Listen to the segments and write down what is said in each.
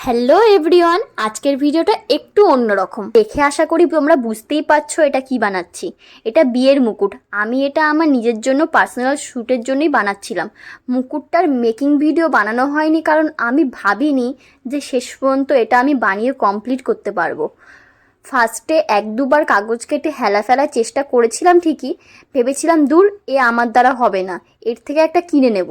Hello everyone, আজকের ভিডিওটা একটু অন্যরকম। দেখে আশা করি তোমরা বুঝতেই পারছো এটা কি বানাচ্ছি। এটা বিয়ের মুকুট। আমি এটা আমার নিজের জন্য পার্সোনাল শ্যুটের জন্যই বানাচ্ছিলাম। মুকুটটার মেকিং ভিডিও বানানো হয়নি কারণ আমি ভাবিনি যে শেষ পর্যন্ত এটা আমি বানিয়ে কমপ্লিট করতে পারবো। ফার্স্টে এক দুবার কাগজ কেটে হেলা ফেলার চেষ্টা করেছিলাম ঠিকই, ভেবেছিলাম দূর এ আমার দ্বারা হবে না, এর থেকে একটা কিনে নেব।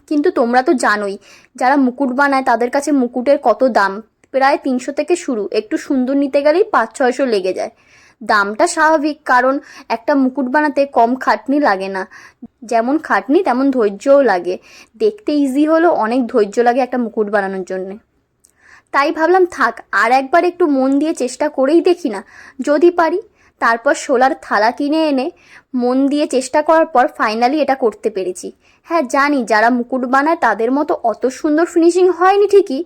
কিন্তু তোমরা তো জানোই যারা মুকুট বানায় তাদের কাছে মুকুটের কত দাম, প্রায় 300 থেকে শুরু, একটু সুন্দর নিতে গেলেই 500-600 লেগে যায়। দামটা স্বাভাবিক, কারণ একটা মুকুট বানাতে কম খাটনি লাগে না, যেমন খাটনি তেমন ধৈর্যও লাগে। দেখতে ইজি হলেও অনেক ধৈর্য লাগে একটা মুকুট বানানোর জন্যে। তাই ভাবলাম থাক, আর একবার একটু মন দিয়ে চেষ্টা করেই দেখি না, যদি পারি। তারপর শোলার থালা কিনে এনে মন দিয়ে চেষ্টা করার পর ফাইনালি এটা করতে পেরেছি। হ্যাঁ জানি যারা মুকুট বানায় তাদের মতো অত সুন্দর ফিনিশিং হয়নি ঠিকই,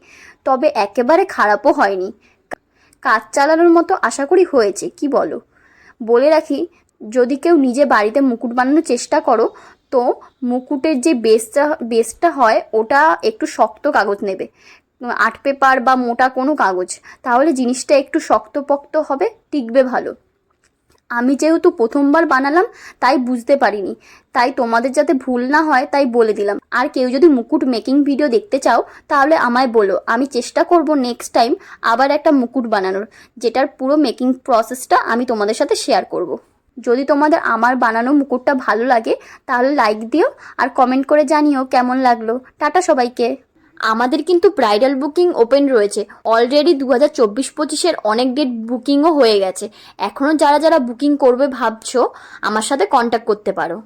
তবে একেবারে খারাপও হয়নি। কাজ চালানোর মতো আশা করি হয়েছে, কি বলো? বলে রাখি, যদি কেউ নিজে বাড়িতে মুকুট বানানোর চেষ্টা করো তো মুকুটের যে বেসটা হয় ওটা একটু শক্ত কাগজ নেবে, আর্ট পেপার বা মোটা কোনো কাগজ, তাহলে জিনিসটা একটু শক্তপোক্ত হবে, টিকবে ভালো। আমি যেহেতু প্রথমবার বানালাম তাই বুঝতে পারিনি, তাই তোমাদের যাতে ভুল না হয় তাই বলে দিলাম। আর কেউ যদি মুকুট মেকিং ভিডিও দেখতে চাও তাহলে আমায় বলো, আমি চেষ্টা করব নেক্সট টাইম আবার একটা মুকুট বানানোর, যেটার পুরো মেকিং প্রসেসটা আমি তোমাদের সাথে শেয়ার করব। যদি তোমাদের আমার বানানো মুকুটটা ভালো লাগে তাহলে লাইক দিও আর কমেন্ট করে জানিও কেমন লাগলো। টাটা সবাইকে। আমাদের কিন্তু ব্রাইডাল বুকিং ওপেন রয়েছে অলরেডি। 2024-25-এর অনেক ডেট বুকিংও হয়ে গেছে। এখনও যারা যারা বুকিং করবে ভাবছো আমার সাথে কন্ট্যাক্ট করতে পারো।